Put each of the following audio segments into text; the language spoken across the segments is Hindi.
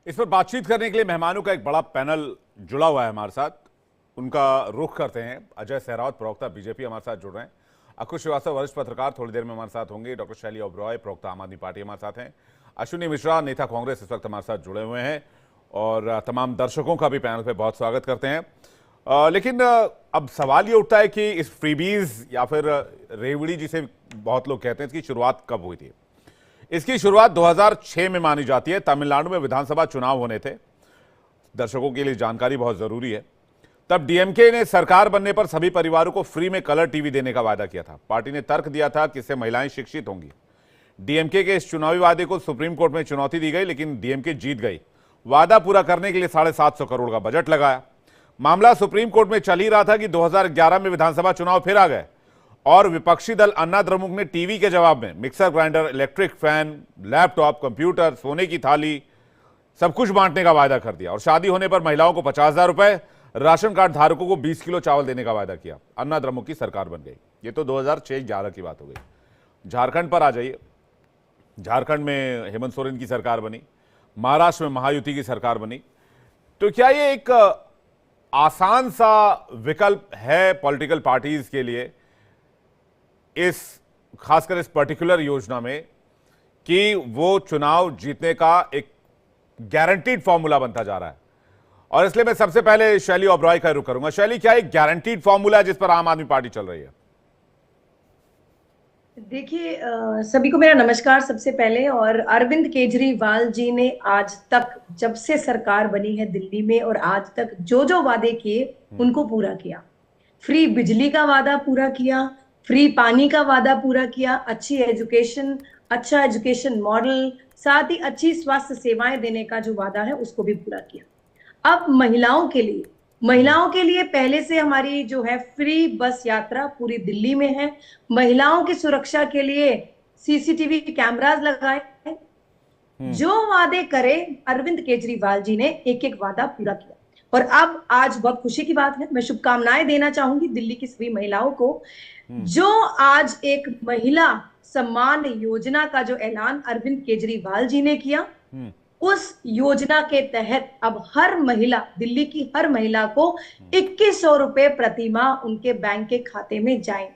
इस पर बातचीत करने के लिए मेहमानों का एक बड़ा पैनल जुड़ा हुआ है हमारे साथ। उनका रुख करते हैं। अजय सहरावत, प्रवक्ता बीजेपी, हमारे साथ जुड़ रहे हैं। अकुश श्रीवास्तव, वरिष्ठ पत्रकार, थोड़ी देर में हमारे साथ होंगे। डॉक्टर शैली ओबरॉय, प्रवक्ता आम आदमी पार्टी, हमारे साथ हैं। अश्विनी मिश्रा, नेता कांग्रेस, इस वक्त हमारे साथ जुड़े हुए हैं। और तमाम दर्शकों का भी पैनल पे बहुत स्वागत करते हैं। लेकिन अब सवाल ये उठता है कि इस फ्रीबीज या फिर रेवड़ी जिसे बहुत लोग कहते हैं, इसकी शुरुआत कब हुई थी? इसकी शुरुआत 2006 में मानी जाती है। तमिलनाडु में विधानसभा चुनाव होने थे। दर्शकों के लिए जानकारी बहुत जरूरी है। तब डीएमके ने सरकार बनने पर सभी परिवारों को फ्री में कलर टीवी देने का वादा किया था। पार्टी ने तर्क दिया था कि इससे महिलाएं शिक्षित होंगी। डीएमके के इस चुनावी वादे को सुप्रीम कोर्ट में चुनौती दी गई, लेकिन डीएमके जीत गई। वादा पूरा करने के लिए 750 करोड़ का बजट लगाया। मामला सुप्रीम कोर्ट में चल ही रहा था कि 2011 में विधानसभा चुनाव फिर आ गए और विपक्षी दल अन्ना द्रमुक ने टीवी के जवाब में mixer grinder, electric fan, laptop, computer, सोने की थाली, सब कुछ बांटने का वादा कर दिया। और शादी होने पर महिलाओं को 50,000 रुपए, राशन कार्ड धारकों को 20 किलो चावल देने का वादा किया। अन्ना द्रमुक की सरकार बन गई। ये तो 2006-11 की बात हो गई। झारखंड पर आ जाइए। झारखंड में हेमंत सोरेन की सरकार बनी। महाराष्ट्र में महायुति की सरकार बनी। तो क्या ये एक आसान सा विकल्प है पॉलिटिकल पार्टीज के लिए, इस खासकर इस पर्टिकुलर योजना में, कि वो चुनाव जीतने का एक गारंटीड फॉर्मूला बनता जा रहा है? और इसलिए मैं सबसे पहले शैली ओबरॉय का रुख करूंगा। शैली, क्या एक गारंटीड फॉर्मूला है जिस पर आम आदमी पार्टी चल रही है? देखिए, सभी को मेरा नमस्कार सबसे पहले। और अरविंद केजरीवाल जी ने आज तक, जब से सरकार बनी है दिल्ली में, और आज तक जो जो वादे किए उनको पूरा किया। फ्री बिजली का वादा पूरा किया, फ्री पानी का वादा पूरा किया, अच्छी एजुकेशन, अच्छा एजुकेशन मॉडल, साथ ही अच्छी स्वास्थ्य सेवाएं देने का जो वादा है उसको भी पूरा किया। अब महिलाओं के लिए पहले से हमारी जो है फ्री बस यात्रा पूरी दिल्ली में है। महिलाओं की सुरक्षा के लिए सीसीटीवी कैमरास लगाए। जो वादे करे अरविंद केजरीवाल जी ने एक एक वादा पूरा किया। और अब आज बहुत खुशी की बात है, मैं शुभकामनाएं देना चाहूंगी दिल्ली की सभी महिलाओं को, जो आज एक महिला सम्मान योजना का जो ऐलान अरविंद केजरीवाल जी ने किया, उस योजना के तहत अब हर महिला, दिल्ली की हर महिला को 2100 रुपए प्रति माह उनके बैंक के खाते में जाए।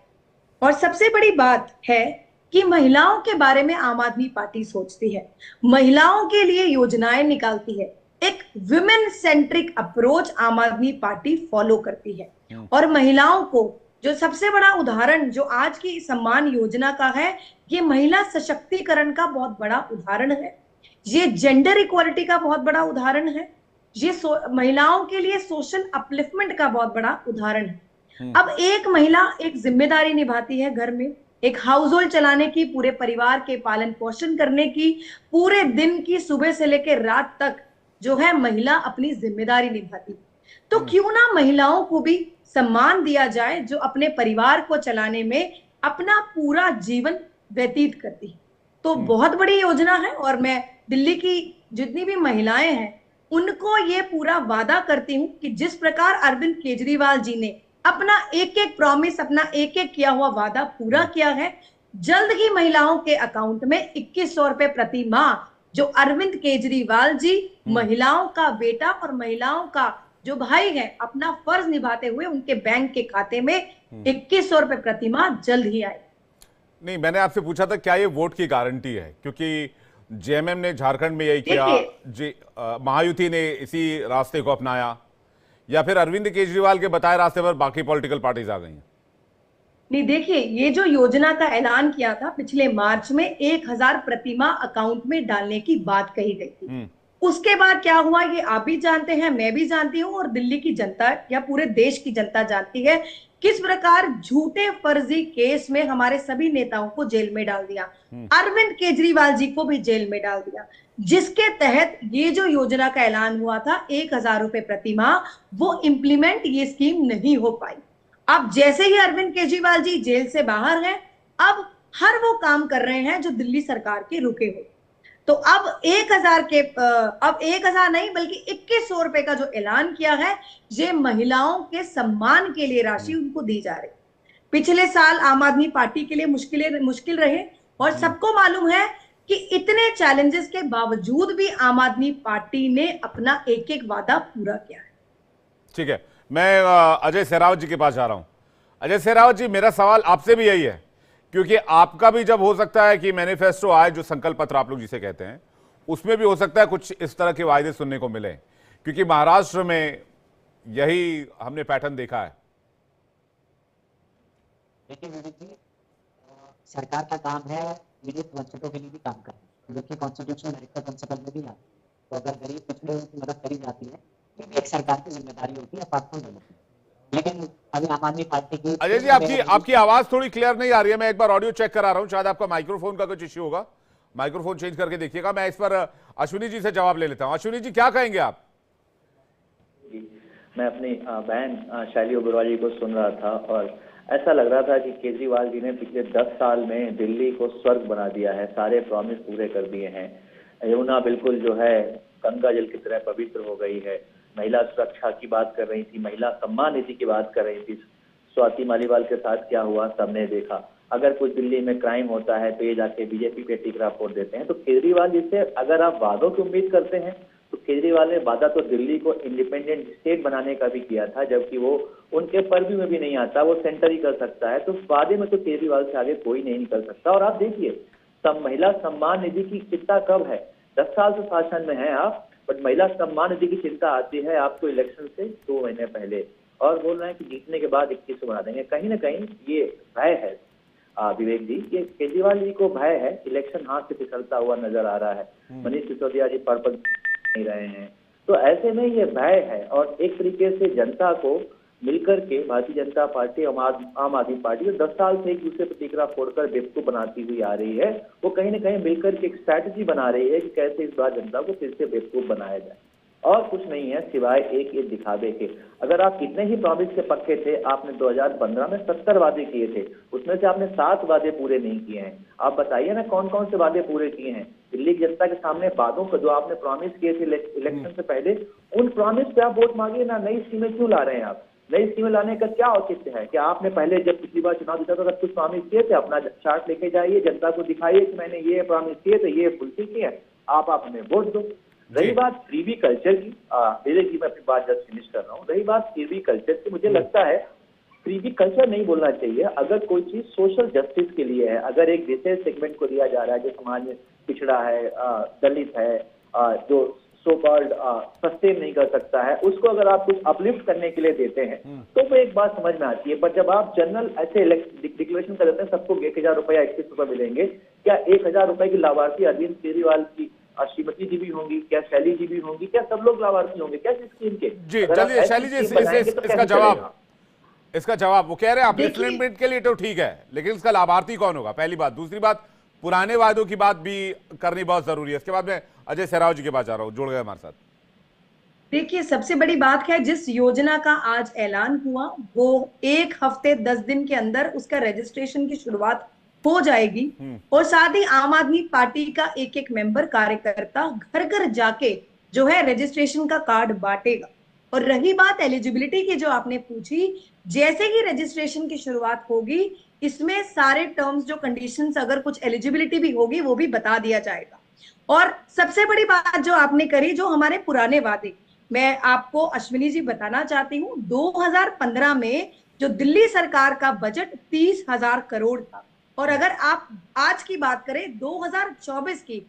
और सबसे बड़ी बात है कि महिलाओं के बारे में आम आदमी पार्टी सोचती है, महिलाओं के लिए योजनाएं निकालती है। एक विमेन सेंट्रिक अप्रोच आम आदमी पार्टी फॉलो करती है। और महिलाओं को जो सबसे बड़ा उदाहरण जो आज की सम्मान योजना का है, ये महिला सशक्तिकरण का बहुत बड़ा उदाहरण है। ये जेंडर इक्वालिटी का बहुत बड़ा उदाहरण है। ये महिलाओं के लिए सोशल अपलिफ्टमेंट का बहुत बड़ा उदाहरण है। अब एक महिला एक जिम्मेदारी निभाती है घर में, एक हाउस होल्ड चलाने की, पूरे परिवार के पालन पोषण करने की, पूरे दिन की सुबह से लेकर रात तक जो है महिला अपनी जिम्मेदारी निभाती। तो क्यों ना महिलाओं को भी सम्मान दिया जाए जो अपने परिवार को चलाने में अपना पूरा जीवन व्यतीत करती है। तो बहुत बड़ी योजना है। और मैं दिल्ली की जितनी भी महिलाएं हैं उनको ये पूरा वादा करती हूं कि जिस प्रकार अरविंद केजरीवाल जी ने अपना एक एक प्रॉमिस, अपना एक एक किया हुआ वादा पूरा किया है, जल्द ही महिलाओं के अकाउंट में 2100 रुपए प्रति माह, जो अरविंद केजरीवाल जी महिलाओं का बेटा और महिलाओं का जो भाई है, अपना फर्ज निभाते हुए उनके बैंक के खाते में 2100 रुपए प्रति माह जल्द ही आए। नहीं, मैंने आपसे पूछा था क्या ये वोट की गारंटी है, क्योंकि जेएमएम ने झारखंड में यही किया, महायुति ने इसी रास्ते को अपनाया, या फिर अरविंद केजरीवाल के बताए रास्ते पर बाकी पॉलिटिकल पार्टीज आ गई हैं? नहीं, देखिए, ये जो योजना का ऐलान किया था पिछले मार्च में, 1000 प्रति माह अकाउंट में डालने की बात कही गई थी। उसके बाद क्या हुआ ये आप भी जानते हैं, मैं भी जानती हूँ, और दिल्ली की जनता या पूरे देश की जनता जानती है किस प्रकार झूठे फर्जी केस में हमारे सभी नेताओं को जेल में डाल दिया, अरविंद केजरीवाल जी को भी जेल में डाल दिया, जिसके तहत ये जो योजना का ऐलान हुआ था 1000 रुपए प्रति माह, वो इम्प्लीमेंट ये स्कीम नहीं हो पाई। अब जैसे ही अरविंद केजरीवाल जी जेल से बाहर हैं, अब हर वो काम कर रहे हैं जो दिल्ली सरकार के रुके हुए। तो अब 1000 नहीं बल्कि 2100 रुपए का जो ऐलान किया है, ये महिलाओं के सम्मान के लिए राशि उनको दी जा रही। पिछले साल आम आदमी पार्टी के लिए मुश्किल रहे, और सबको मालूम है कि इतने चैलेंजेस के बावजूद भी आम आदमी पार्टी ने अपना एक एक वादा पूरा किया है। ठीक है, मैं अजय सहरावत जी के पास जा रहा हूं। अजय सहरावत जी, मेरा सवाल आपसे भी यही है, क्योंकि आपका भी जब हो सकता है कि मैनिफेस्टो आए, जो संकल्प पत्र आप लोग जिसे कहते हैं, उसमें भी हो सकता है कुछ इस तरह के वायदे सुनने को मिले, क्योंकि महाराष्ट्र में यही हमने पैटर्न देखा है। देखिए विवेक जी, सरकार का काम है गरीब वंचितों के लिए भी काम करना, जो कि कॉन्स्टिट्यूशनल नागरिकता प्रिंसिपल में भी है। तो अगर गरीब पिछड़े की मदद करी जाती है तो भी एक सरकार की जिम्मेदारी होती है अपार्ट फ्रॉम डेवलपमेंट। लेकिन अभी आम आदमी पार्टी की अजय जी, आपकी आवाज थोड़ी क्लियर नहीं आ रही है। मैं एक बार ऑडियो चेक करा रहा हूं, शायद आपका माइक्रोफोन का कुछ इश्यू होगा। माइक्रोफोन चेंज करके देखिएगा। मैं इस पर अश्विनी जी से जवाब ले लेता हूं। अश्विनी जी, क्या कहेंगे आप? मैं अपनी बहन शैली ओबरॉय जी को सुन रहा था और ऐसा लग रहा था कि केजरीवाल जी ने पिछले 10 साल में दिल्ली को स्वर्ग बना दिया है। सारे प्रॉमिस पूरे कर दिए हैं। यमुना बिल्कुल जो है गंगा जल की तरह पवित्र हो गई है। महिला सुरक्षा की बात कर रही थी, महिला सम्मान निधि की बात कर रही थी। स्वाति मालीवाल के साथ क्या हुआ सबने देखा। अगर कुछ दिल्ली में क्राइम होता है तो ये जाके बीजेपी पे टिकरा फोड़ देते हैं। तो केजरीवाल जी से अगर आप वादों की उम्मीद करते हैं तो केजरीवाल ने वादा तो दिल्ली को इंडिपेंडेंट स्टेट बनाने का भी किया था, जबकि वो उनके पर्व्यू में भी नहीं आता, वो सेंटर ही कर सकता है। तो वादे में तो केजरीवाल से आगे कोई नहीं निकल सकता। और आप देखिए, महिला सम्मान निधि की चिंता कब है? 10 साल से शासन में है आप, बट महिला सम्मान निधि की चिंता आती है आपको इलेक्शन से 2 महीने पहले, और बोल रहे हैं कि जीतने के बाद 21 बना देंगे। कहीं ना कहीं ये भय है विवेक जी, ये केजरीवाल जी को भय है। इलेक्शन हाथ से फिसलता हुआ नजर आ रहा है। मनीष सिसोदिया जी पर्पल नहीं रहे हैं, तो ऐसे में ये भय है। और एक तरीके से जनता को मिलकर के भारतीय जनता पार्टी आम आदमी पार्टी जो 10 साल से एक दूसरे पर टीकरा फोड़कर बेवकूफ बनाती हुई आ रही है, वो कहीं ना कहीं मिलकर के एक स्ट्रैटेजी बना रही है कि कैसे इस बार जनता को फिर से बेवकूफ बनाया जाए। और कुछ नहीं है सिवाय एक दिखावे के। अगर आप कितने ही प्रॉमिस के पक्के थे, आपने 2015 में 70 वादे किए थे, उसमें से आपने 7 वादे पूरे नहीं किए हैं। आप बताइए ना कौन कौन से वादे पूरे किए हैं। दिल्ली की जनता के सामने वादों को जो आपने प्रॉमिस किए थे इलेक्शन से पहले, उन प्रॉमिस पे आप वोट मांगिए ना। नई स्कीमें क्यों ला रहे हैं आप? नई स्कीमें लाने का क्या औचित्य है? क्या आपने पहले जब पिछली बार चुनाव जीता था तब कुछ प्रॉमिस किए थे? अपना चार्ट लेके जाइए, जनता को दिखाइए कि मैंने ये प्रॉमिस किए थे, ये फुलफिल किए। आप हमें वोट दो। रही बात फ्रीबी कल्चर की, विवेक जी मैं अपनी बात जस्ट फिनिश कर रहा हूँ। रही बात फ्रीबी कल्चर की, मुझे लगता है फ्रीबी कल्चर नहीं बोलना चाहिए। अगर कोई चीज सोशल जस्टिस के लिए है, अगर एक विशेष सेगमेंट को दिया जा रहा है जो समाज में पिछड़ा है, दलित है, जो सो कॉल्ड सस्टेन नहीं कर सकता है, उसको अगर आप कुछ अपलिफ्ट करने के लिए देते हैं तो वो एक बात समझ में आती है। पर जब आप जनरल ऐसे डिक्लेरेशन कर देते हैं सबको 1000 रुपया 21 रुपये मिलेंगे, क्या 1000 रुपए की लाभार्थी अरविंद केजरीवाल की श्रीमती जी भी होंगी, क्या शैली जी भी होंगी, क्या सब लोग लाभार्थी होंगे क्या स्कीम के? जी चलिए शैली जी, इसका जवाब वो कह रहे हैं अपलिफ्टमेंट के लिए तो ठीक है, लेकिन इसका लाभार्थी कौन होगा? पहली बात। दूसरी बात, पुराने वादों की बात भी करनी बहुत जरूरी है। इसके बाद मैं अजय सहरावत जी के पास जा रहा हूं, जुड़ गए हमारे साथ। देखिए, सबसे बड़ी बात है, जिस योजना का आज ऐलान हुआ वो 1 हफ्ते 10 दिन के अंदर उसका रजिस्ट्रेशन की शुरुआत हो जाएगी। और साथ ही आम आदमी पार्टी का एक एक मेंबर कार्यकर्ता घर घर जाके जो है रजिस्ट्रेशन का कार्ड बांटेगा। और रही बात एलिजिबिलिटी की जो आपने पूछी, जैसे ही रजिस्ट्रेशन की शुरुआत होगी इसमें सारे टर्म्स जो कंडीशंस, अगर कुछ एलिजिबिलिटी भी होगी वो भी बता दिया जाएगा। और सबसे बड़ी बात जो आपने करी, जो हमारे पुराने वादे, मैं आपको अश्विनी जी बताना चाहती हूँ, 2015 में जो दिल्ली सरकार का बजट 30,000 करोड़ था, और अगर आप आज की बात करें 2024 की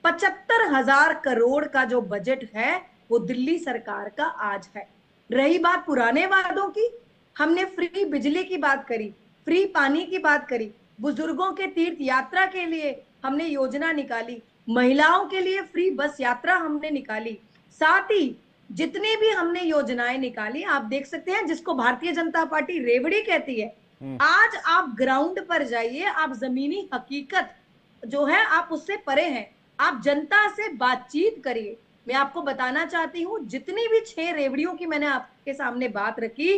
75,000 करोड़ का जो बजट है वो दिल्ली सरकार का आज है। रही बात पुराने वादों की, हमने फ्री बिजली की बात करी, फ्री पानी की बात करी, बुजुर्गों के तीर्थ यात्रा के लिए हमने योजना निकाली, महिलाओं के लिए फ्री बस यात्रा हमने निकाली। साथ ही जितनी भी हमने योजनाएं निकाली, आप देख सकते हैं, जिसको भारतीय जनता पार्टी रेवड़ी कहती है, आज आप ग्राउंड पर जाइए, आप जमीनी हकीकत जो है आप उससे परे हैं, आप जनता से बातचीत करिए। मैं आपको बताना चाहती हूँ, जितनी भी 6 रेवड़ियों की मैंने आपके सामने बात रखी,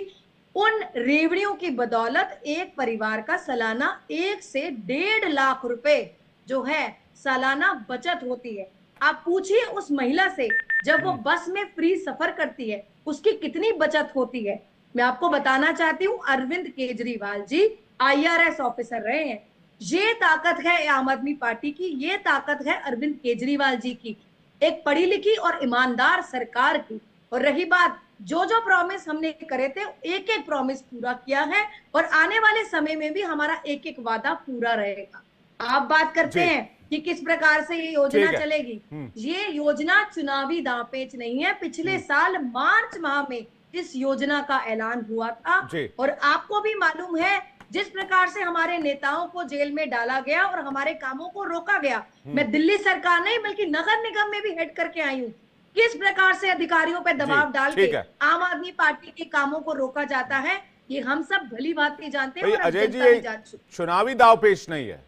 उन रेवड़ियों की बदौलत एक परिवार का सालाना 1 से 1.5 लाख रुपए जो है सालाना बचत होती है। आप पूछिए उस महिला से, जब वो बस में फ्री सफर करती है उसकी कितनी बचत होती है। मैं आपको बताना चाहती हूँ, अरविंद केजरीवाल जी IRS ऑफिसर रहे हैं, ये ताकत है आम आदमी पार्टी की, ये ताकत है अरविंद केजरीवाल जी की, एक पढ़ी लिखी और ईमानदार सरकार की। और रही बात, जो जो प्रॉमिस हमने करे थे, एक एक प्रॉमिस पूरा किया है और आने वाले समय में भी हमारा एक एक वादा पूरा रहेगा। आप बात करते हैं कि किस प्रकार से ये योजना चलेगी। ये योजना चुनावी दांवपेच नहीं है। पिछले साल मार्च माह में इस योजना का ऐलान हुआ था और आपको भी मालूम है जिस प्रकार से हमारे नेताओं को जेल में डाला गया और हमारे कामों को रोका गया। मैं दिल्ली सरकार नहीं बल्कि नगर निगम में भी हेड करके आई हूँ। किस प्रकार से अधिकारियों पर दबाव डाल के आम आदमी पार्टी के कामों को रोका जाता है, ये हम सब भली भांति जानते हैं। अजय जी, ये चुनावी दांवपेच नहीं है,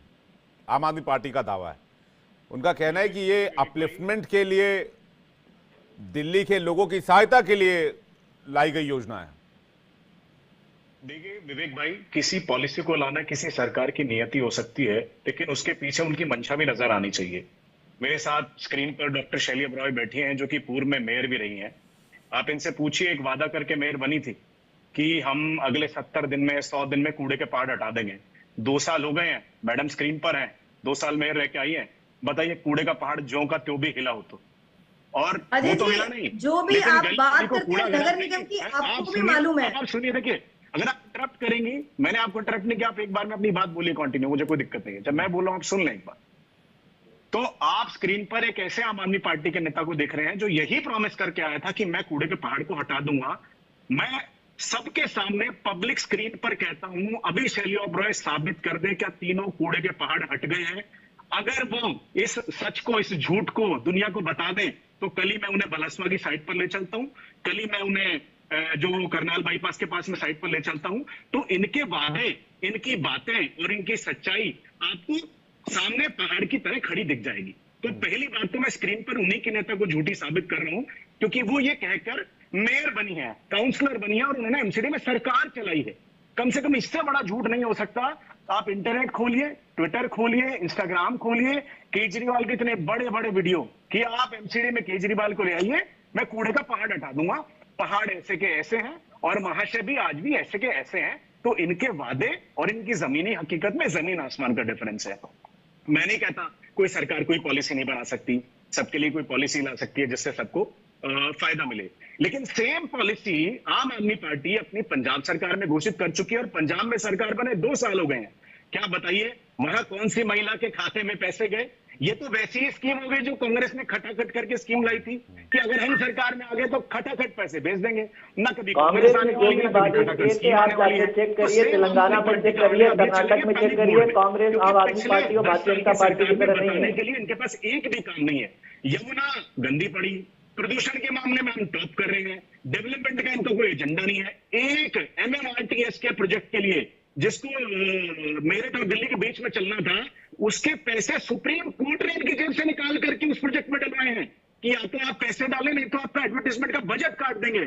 आम आदमी पार्टी का दावा है। उनका कहना है कि ये अपलिफ्टमेंट के लिए, दिल्ली के लोगों की सहायता के लिए लाई गई योजना है। देखिए विवेक भाई, किसी पॉलिसी को लाना किसी सरकार की नियति हो सकती है, लेकिन उसके पीछे उनकी मंशा भी नजर आनी चाहिए। मेरे साथ स्क्रीन पर डॉक्टर शैली ओबरॉय बैठी हैं, जो कि पूर्व में मेयर भी रही हैं। आप इनसे पूछिए, एक वादा करके मेयर बनी थी कि हम अगले 70 दिन में, 100 दिन में कूड़े के पहाड़ हटा देंगे। 2 साल हो गए हैं, मैडम स्क्रीन पर हैं, 2 साल मेयर रह के आई हैं। बताइए, कूड़े का पहाड़ ज्यों का त्यों भी हिला हो तो, और वो तो हिला नहीं। जो भी आप बात करते हैं नगर निगम की, आपको भी मालूम है। आप सुनिए, देखिए, अगर आप इंटरप्ट करेंगी, मैंने आपको इंटरप्ट नहीं किया, आप एक बार में अपनी बात बोलिए कंटिन्यू, मुझे कोई दिक्कत नहीं है। जब मैं बोल रहा हूं आप सुन लें एक बार। तो आप स्क्रीन पर एक ऐसे आम आदमी पार्टी के नेता को देख रहे हैं जो यही प्रॉमिस करके आया था कि मैं कूड़े के पहाड़ को हटा दूंगा। मैं सबके सामने पब्लिक स्क्रीन पर कहता हूं, अभी शैली ओबरॉय साबित कर दे क्या तीनों कूड़े के पहाड़ हट गए हैं। अगर वो इस सच को, इस झूठ को दुनिया को बता दें, तो कल ही मैं उन्हें बलसवा की साइड पर ले चलता हूं, कल ही मैं उन्हें जो करनाल बाईपास के पास में साइड पर ले चलता हूं। तो इनके वादे, इनकी बातें और इनकी सच्चाई आपको सामने पहाड़ की तरह खड़ी दिख जाएगी। तो पहली बात तो मैं स्क्रीन पर उन्हीं के नेता को झूठी साबित कर रहा हूं, क्योंकि वो ये कहकर मेयर बनी है, काउंसलर बनी है और उन्होंने एमसीडी में सरकार चलाई है। कम से कम इससे बड़ा झूठ नहीं हो सकता। आप इंटरनेट खोलिए, ट्विटर खोलिए, इंस्टाग्राम खोलिए, केजरीवाल के इतने बड़े बड़े वीडियो कि आप एमसीडी में केजरीवाल को ले आइए, मैं कूड़े का पहाड़ हटा दूंगा। पहाड़ ऐसे के ऐसे हैं और महाशय भी आज भी ऐसे के ऐसे हैं। तो इनके वादे और इनकी जमीनी हकीकत में जमीन आसमान का डिफरेंस है। मैं नहीं कहता कोई सरकार कोई पॉलिसी नहीं बना सकती, सबके लिए कोई पॉलिसी ला सकती है जिससे सबको फायदा मिले, लेकिन सेम पॉलिसी आम आदमी पार्टी अपनी पंजाब सरकार में घोषित कर चुकी है और पंजाब में सरकार बने 2 साल हो गए हैं। क्या बताइए वहां कौन सी महिला के खाते में पैसे गए? ये तो वैसी ही स्कीम हो गई जो कांग्रेस ने खटाखट करके स्कीम लाई थी कि अगर हम सरकार में आ गए तो खटाखट पैसे भेज देंगे। ना कभी कांग्रेस में जो भी बातें किए थे, आप जाके चेक करिए, तेलंगाना पर चेक करिए, कर्नाटक में चेक करिए, कांग्रेस आम आदमी पार्टी और भारतीय जनता पार्टी की तरह नहीं है। के लिए इनके पास एक भी काम नहीं है। यमुना गंदी पड़ी, प्रदूषण के मामले में हम टॉप कर रहे हैं, डेवलपमेंट का इनका कोई एजेंडा नहीं है। एक MMRTS के प्रोजेक्ट के लिए जिसको मेरठ और दिल्ली के बीच में चलना था, उसके पैसे सुप्रीम कोर्ट ने इनकी जेब से निकाल करके उस प्रोजेक्ट में डलवाए हैं कि या तो आप पैसे डालें, नहीं तो आपका एडवर्टाइजमेंट का बजट काट देंगे।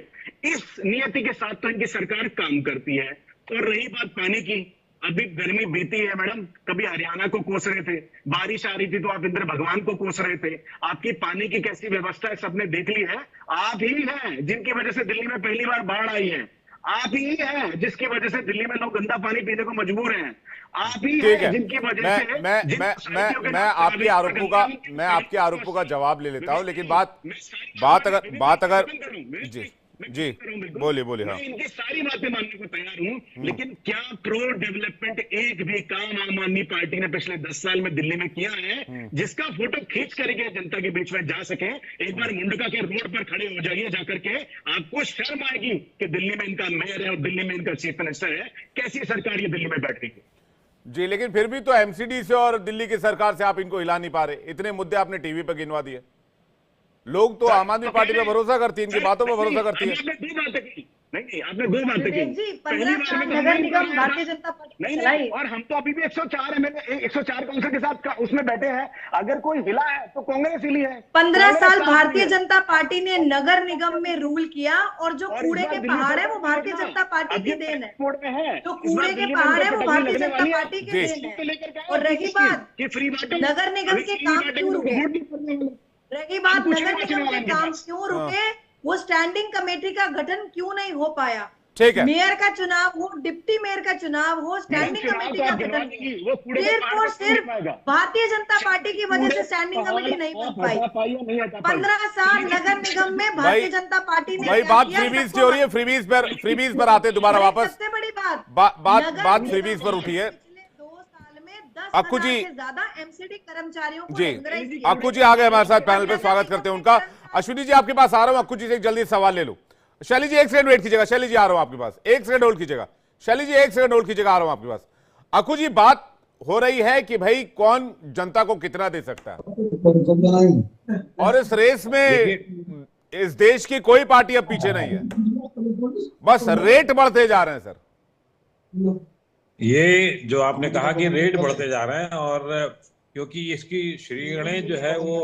इस नियति के साथ तो इनकी सरकार काम करती है। और रही बात पानी की, अभी गर्मी बीती है मैडम, कभी हरियाणा को कोस रहे थे, बारिश आ रही थी तो आप इंद्र भगवान को कोस रहे थे। आपकी पानी की कैसी व्यवस्था है सबने देख ली है। आप ही हैं जिनकी वजह से दिल्ली में पहली बार बाढ़ आई है, आप ही हैं जिसकी वजह से दिल्ली में लोग गंदा पानी पीने को मजबूर हैं, आप ही हैं जिनकी वजह से मैं आपके आरोपों का जवाब ले लेता हूं, लेकिन बात अगर जी बोलिए। हाँ, मैं इनकी सारी बातें मानने को तैयार हूं, लेकिन क्या प्रो डेवलपमेंट एक भी काम आम आदमी पार्टी ने पिछले 10 साल में दिल्ली में किया है जिसका फोटो खींच करके जनता के बीच में जा सके? एक बार मुंडका के रोड पर खड़े हो जाइए जाकर के, आपको शर्म आएगी कि दिल्ली में इनका मेयर है और दिल्ली में इनका चीफ मिनिस्टर है। कैसी सरकार ये दिल्ली में बैठ रही है जी। लेकिन फिर भी तो एमसीडी से और दिल्ली की सरकार से आप इनको हिला नहीं पा रहे। इतने मुद्दे आपने टीवी पर गिनवा दिए। लोग तो आम आदमी पार्टी पे भरोसा करती है, इनकी बातों पे भरोसा करती है। आपने 2 बातें की, नहीं आपने 2 बातें की। 15 साल नगर निगम भारतीय जनता पार्टी नहीं, और हम तो अभी भी 104 MLA 104 काउंसिल के साथ उसमें बैठे हैं। अगर कोई हिला है तो कांग्रेस हिली है। 15 साल भारतीय जनता पार्टी ने नगर निगम में रूल किया और जो कूड़े के पहाड़ है वो भारतीय जनता पार्टी की देन है। जो कूड़े के पहाड़ है वो भारतीय जनता पार्टी की देन है। और रही बात नगर निगम के काम क्यों रुके, रही बात नगर निगम के काम क्यों रुके, वो स्टैंडिंग कमेटी का गठन क्यों नहीं हो पाया, ठीक है। मेयर का चुनाव हो, डिप्टी मेयर का चुनाव हो, स्टैंडिंग कमेटी का गठन, सिर्फ भारतीय जनता पार्टी की वजह से स्टैंडिंग कमेटी नहीं बन पाई। 15 साल नगर निगम में भारतीय जनता पार्टी ने भाई क्या बात किया, फ्रीबीज की सबको हो रही है, फ्रीबीज पर आते दोबारा भाई, वापस। सबसे बड़ी बात बात नगर फ्रीबीज पर निगम उठी है। में पिछले 2 साल में अक्कू 10,000 जी, से ज्यादा एमसीडी कर्मचारियों को जी रेगुलराइज किया। अक्कू जी आ गए हमारे साथ पैनल पे, स्वागत करते हैं उनका। अश्विनी जी आपके पास आ रहा हूं, अक्कू जी से एक जल्दी सवाल ले लो। शैली जी 1 सेकंड वेट कीजिएगा, शैली जी आ रहा हूं आपके पास, 1 सेकंड होल्ड कीजिएगा। शैली जी 1 सेकंड होल्ड कीजिएगा, आ रहा हूं आपके पास। अक्कू जी बात हो रही है कि भाई कौन जनता को कितना दे सकता है, और इस रेस में इस देश की कोई पार्टी अब पीछे नहीं है, बस रेट बढ़ते जा रहे हैं सर। ये जो आपने कहा कि रेट बढ़ते जा रहे हैं, और क्योंकि इसकी श्रीगणेश जो है वो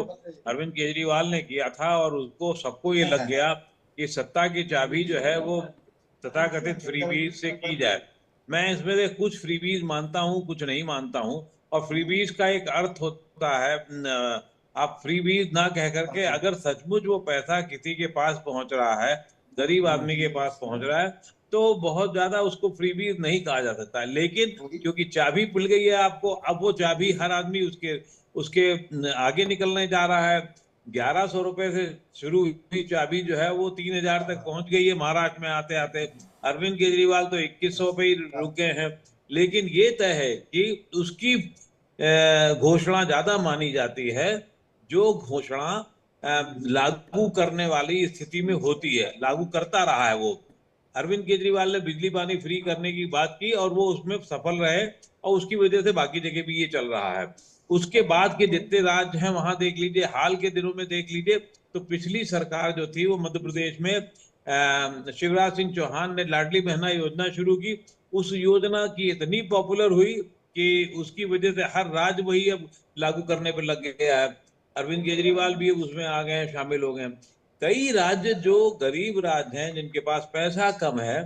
अरविंद केजरीवाल ने किया था, और उसको सबको ये लग गया कि सत्ता की चाबी जो है वो तथाकथित फ्रीबीज से की जाए। मैं इसमें से कुछ फ्रीबीज मानता हूँ, कुछ नहीं मानता हूँ। और फ्रीबीज का एक अर्थ होता है, आप फ्रीबीज ना कह करके अगर सचमुच वो पैसा किसी के पास पहुंच रहा है, गरीब आदमी के पास पहुंच रहा है, तो बहुत ज्यादा उसको फ्रीबीज नहीं कहा जा सकता। लेकिन क्योंकि चाबी मिल गई है आपको, अब वो चाबी हर आदमी उसके आगे निकलने जा रहा है। 1100 रुपए से शुरू हुई चाबी जो है वो 3000 तक पहुंच गई है महाराष्ट्र में आते आते। अरविंद केजरीवाल तो 2100 पे ही रुक गए हैं। लेकिन ये तय है कि उसकी घोषणा ज्यादा मानी जाती है जो घोषणा लागू करने वाली स्थिति में होती है, लागू करता रहा है वो। अरविंद केजरीवाल ने बिजली पानी फ्री करने की बात की और वो उसमें सफल रहे, और उसकी वजह से बाकी जगह भी ये चल रहा है। उसके बाद के जितने राज्य हैं वहां देख लीजिए, हाल के दिनों में देख लीजिए, तो पिछली सरकार जो थी वो मध्य प्रदेश में शिवराज सिंह चौहान ने लाडली बहना योजना शुरू की। उस योजना की इतनी पॉपुलर हुई कि उसकी वजह से हर राज्य वही अब लागू करने पर लग गया है। अरविंद केजरीवाल भी उसमें आ गए हैं, शामिल हो गए हैं। कई राज्य जो गरीब राज्य हैं, जिनके पास पैसा कम है,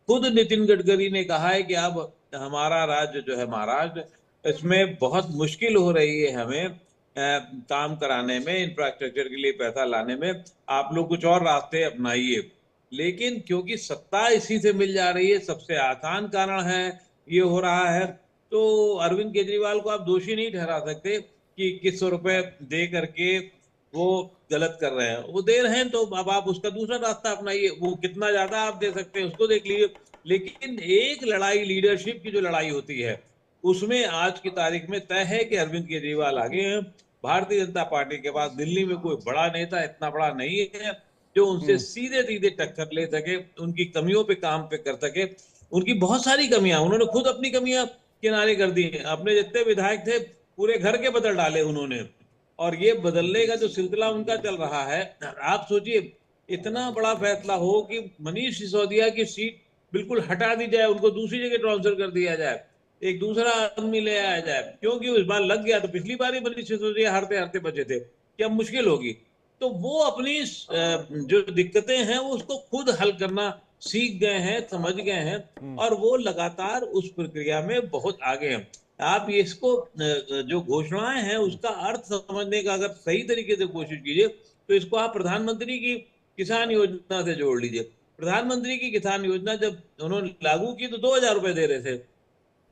खुद नितिन गडकरी ने कहा है कि अब हमारा राज्य जो है महाराष्ट्र, इसमें बहुत मुश्किल हो रही है हमें काम कराने में, इंफ्रास्ट्रक्चर के लिए पैसा लाने में, आप लोग कुछ और रास्ते अपनाइए। लेकिन क्योंकि सत्ता इसी से मिल जा रही है, सबसे आसान कारण है ये हो रहा है, तो अरविंद केजरीवाल को आप दोषी नहीं ठहरा सकते कि 2100 रुपए दे करके वो गलत कर रहे हैं। वो दे रहे हैं तो अब आप उसका दूसरा रास्ता अपनाइए, वो कितना ज्यादा आप दे सकते हैं उसको देख लीजिए। लेकिन एक लड़ाई लीडरशिप की जो लड़ाई होती है, उसमें आज की तारीख में तय है कि अरविंद केजरीवाल आगे हैं। भारतीय जनता पार्टी के पास दिल्ली में कोई बड़ा नेता इतना बड़ा नहीं है जो उनसे सीधे सीधे टक्कर ले सके, उनकी कमियों पे काम पे कर सके। उनकी बहुत सारी कमियां, उन्होंने खुद अपनी कमियां किनारे कर दी हैं। अपने जितने विधायक थे पूरे घर के बदल डाले उन्होंने, और ये बदलने का जो सिलसिला उनका चल रहा है, आप सोचिए इतना बड़ा फैसला हो कि मनीष सिसोदिया की सीट बिल्कुल हटा दी जाए, उनको दूसरी जगह ट्रांसफर कर दिया जाए, एक दूसरा आदमी ले आया जाए, क्योंकि इस बार लग गया। तो पिछली बार ही मनीष सिसोदिया हारते हारते बचे थे कि अब मुश्किल होगी। तो वो अपनी जो दिक्कतें हैं वो उसको खुद हल करना सीख गए हैं, समझ गए हैं, और वो लगातार उस प्रक्रिया में बहुत आगे हैं। आप इसको जो घोषणाएं हैं उसका अर्थ समझने का अगर सही तरीके से कोशिश कीजिए तो इसको आप प्रधानमंत्री की किसान योजना से जोड़ लीजिए। प्रधानमंत्री की किसान योजना जब उन्होंने लागू की तो 2000 रुपए दे रहे थे।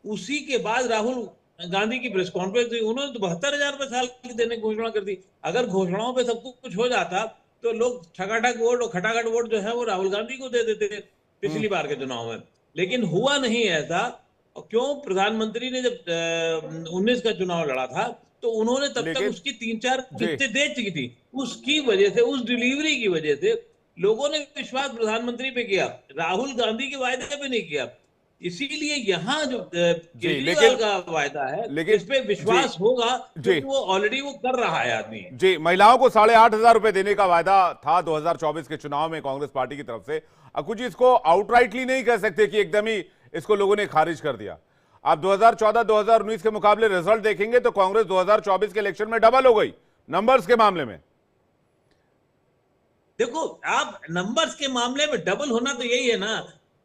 उसी के बाद राहुल गांधी की प्रेस कॉन्फ्रेंस हुई, उन्होंने तो 72,000 रुपए साल की देने की घोषणा कर दी। अगर घोषणाओं पे सब कुछ हो जाता तो लोग ठगाठक वोट और खटाखट वोट जो है वो राहुल गांधी को दे देते थे पिछली बार के चुनाव में। लेकिन हुआ नहीं ऐसा। क्यों? प्रधानमंत्री ने जब 19 का चुनाव लड़ा था तो उन्होंने तब तक उसकी 3-4 किस्तें दे चुकी थी। उसकी वजह से, उस डिलीवरी की वजह से लोगों ने विश्वास प्रधानमंत्री पे किया, राहुल गांधी के वायदे पे नहीं किया। इसीलिए यहाँ जो केजरीवाल का वायदा है, इस पे विश्वास होगा क्योंकि वो ऑलरेडी वो कर रहा है आदमी। जी, महिलाओं को 8,500 रुपए देने का वायदा था 2024 के चुनाव में कांग्रेस पार्टी की तरफ से। अक्कू जी, इसको आउटराइटली नहीं कह सकते कि एकदम ही इसको लोगों ने खारिज कर दिया। आप 2014-2019 के मुकाबले रिजल्ट देखेंगे तो कांग्रेस 2024 के इलेक्शन में डबल हो गई नंबर्स के मामले में। देखो, आप नंबर्स के मामले में डबल होना तो यही है ना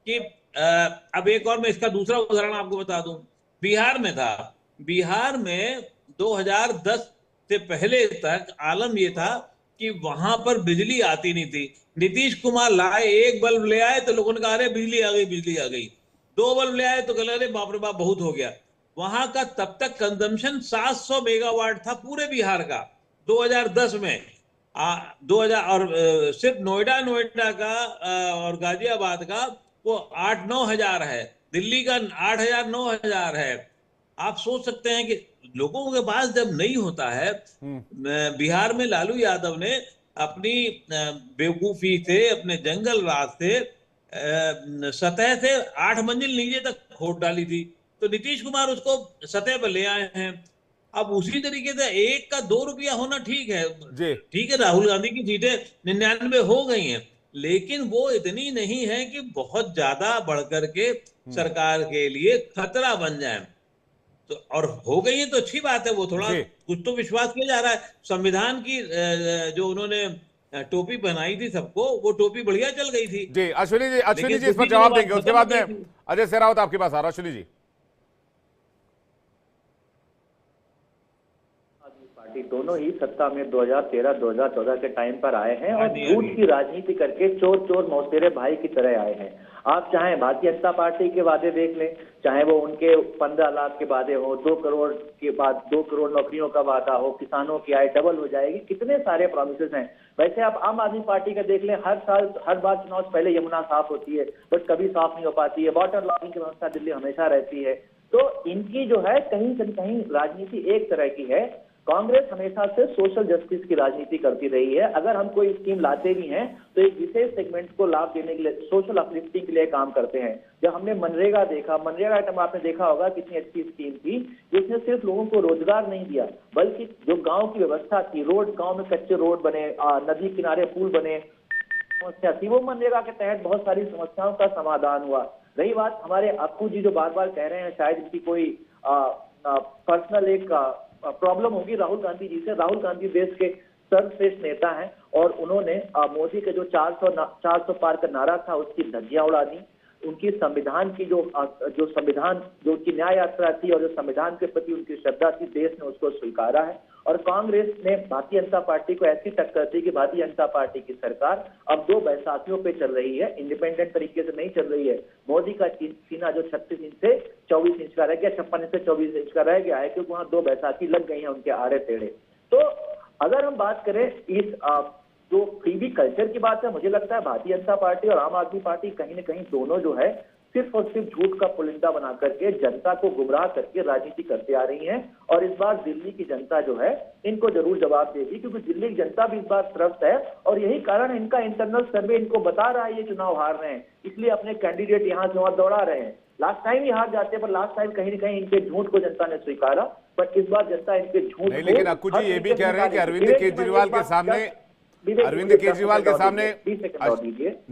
कि अब एक और मैं इसका दूसरा उदाहरण आपको बता दूं। बिहार में था, बिहार में 2010 से पहले तक आलम ये था कि वहां पर बिजली आती नहीं थी। नीतीश कुमार लाए, एक बल्ब ले आए तो लोगों ने कहा अरे बिजली आ गई, बिजली आ गई। 2 बल्ब ले आए तो कह अरे बाप रे बाप बहुत हो गया। वहां का तब तक कंजम्पशन 700 मेगावाट था पूरे बिहार का 2010 में। 2000 और सिर्फ नोएडा नोएडा का और गाजियाबाद का वो 8-9 हजार है, दिल्ली का 8 हजार 9 हजार है। आप सोच सकते हैं कि लोगों के पास जब नहीं होता है। बिहार में लालू यादव ने अपनी बेवकूफी से, अपने जंगल राज से, सतह से 8 मंजिल नीचे तक खोद डाली थी, तो नीतीश कुमार उसको सतह पर ले आए हैं। अब उसी तरीके से 1 का 2 रुपया होना ठीक है, जी ठीक है, राहुल गांधी की सीटें 99 हो गई हैं, लेकिन वो इतनी नहीं है कि बहुत ज्यादा बढ़कर के सरकार के लिए खतरा बन जाए। तो और हो गई है तो अच्छी बात है, वो थोड़ा जी कुछ तो विश्वास किया जा रहा है। संविधान की जो उन्होंने टोपी पहनाई थी सबको, वो टोपी बढ़िया चल गई थी। जी अश्विनी जी, अश्विनी लेकिन जी इस पर उसी जवाब दिनों देंगे, बाद उसके खत्म बाद हो में गई थी। अजय सहरावत आपके पास आ रहा हूं। अश्विनी जी, पार्टी दोनों ही सत्ता में 2013-2014 के टाइम पर आए हैं और हाँ जी, हाँ झूठ जी। की राजनीति करके चोर चोर मौसेरे भाई की तरह आए हैं। आप चाहे भारतीय जनता पार्टी के वादे देख लें, चाहे वो उनके 15 लाख के वादे हो, 2 करोड़ के बाद 2 करोड़ नौकरियों का वादा हो, किसानों की आय डबल हो जाएगी, कितने सारे प्रोमिसेस हैं। वैसे आप आम आदमी पार्टी का देख लें, हर साल हर बार चुनाव से पहले यमुना साफ होती है, बट कभी साफ नहीं हो पाती है। वाटर लॉगिंग की व्यवस्था दिल्ली हमेशा रहती है। तो इनकी जो है कहीं न कहीं राजनीति एक तरह की है। कांग्रेस हमेशा से सोशल जस्टिस की राजनीति करती रही है। अगर हम कोई स्कीम लाते भी हैं तो एक विशेष सेगमेंट को लाभ देने के लिए, सोशल अपलिफ्टिंग के लिए काम करते हैं। जब हमने मनरेगा देखा, मनरेगा आइटम आपने देखा होगा कितनी अच्छी स्कीम थी, जिसने सिर्फ लोगों को रोजगार नहीं दिया, बल्कि जो गांव की व्यवस्था थी, रोड, गांव में कच्चे रोड बने, नदी किनारे पुल बने, समस्या थी, वो मनरेगा के तहत बहुत सारी समस्याओं का समाधान हुआ। रही बात हमारे अक्कू जी जो बार बार कह रहे हैं शायद इनकी कोई पर्सनल एक प्रॉब्लम होगी राहुल गांधी जी से। राहुल गांधी देश के सर्वश्रेष्ठ नेता हैं और उन्होंने मोदी के जो 400 पार का नारा था उसकी धज्जियां उड़ा दी। उनकी संविधान की जो संविधान जो उनकी न्याय यात्रा थी और जो संविधान के प्रति उनकी श्रद्धा थी, देश ने उसको स्वीकारा है। और कांग्रेस ने भारतीय जनता पार्टी को ऐसी टक्कर दी कि भारतीय जनता पार्टी की सरकार अब 2 बैसाखियों पे चल रही है, इंडिपेंडेंट तरीके से नहीं चल रही है। मोदी का सीना जो 36 इंच से 24 इंच का रह गया, 56 इंच से 24 इंच का रह गया है, क्योंकि वहां 2 बैसाखी लग गई हैं उनके आड़े टेढ़े। तो अगर हम बात करें इस जो फ्रीबी कल्चर की बात है, मुझे लगता है भारतीय जनता पार्टी और आम आदमी पार्टी कहीं न कहीं दोनों जो है सिर्फ और सिर्फ झूठ का पुलिंदा बना करके जनता को गुमराह करके राजनीति करते आ रही हैं। और इस बार दिल्ली की जनता जो है इनको जरूर जवाब देगी, क्योंकि दिल्ली की जनता भी इस बार त्रस्त है और यही कारण इनका इंटरनल सर्वे इनको बता रहा है ये चुनाव हार रहे हैं, इसलिए अपने कैंडिडेट यहाँ से वहां दौड़ा रहे हैं। लास्ट टाइम ही हार जाते, पर लास्ट टाइम कहीं न कहीं इनके झूठ को जनता ने स्वीकारा, पर इस बार जनता इनके झूठ नहीं, लेकिन अक्कू जी ये भी कह रहे हैं कि अरविंद केजरीवाल के सामने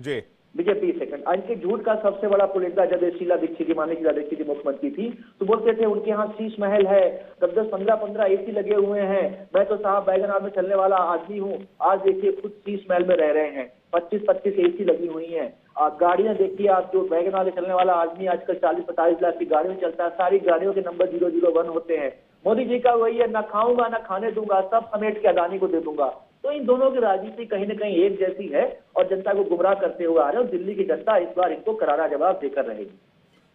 जी विजय 20 सेकंड इनके झूठ का सबसे बड़ा पुलिंदा जब शीला दीक्षित जी, मानी शीला दीक्षित जी मुख्यमंत्री थी, तो बोलते थे उनके यहाँ शीश महल है, 10-15 एसी लगे हुए हैं, मैं तो साहब बैगनार में चलने वाला आदमी हूँ। आज देखिए खुद शीश महल में रह रहे हैं, 25-25 एसी लगी हुई हैं। गाड़ियां देखिए आप, जो बैगनार में चलने वाला आदमी आजकल 40-45 लाख की गाड़ियों में चलता है, सारी गाड़ियों के नंबर 001 होते हैं। मोदी जी का वही है, ना खाऊंगा ना खाने दूंगा, सब समेट के अदानी को दे दूंगा। तो इन दोनों की राजनीति कहीं न कहीं एक जैसी है और जनता को गुमराह करते हुए आ रहे हैं। दिल्ली की जनता इस बार इनको करारा जवाब देकर रहेगी।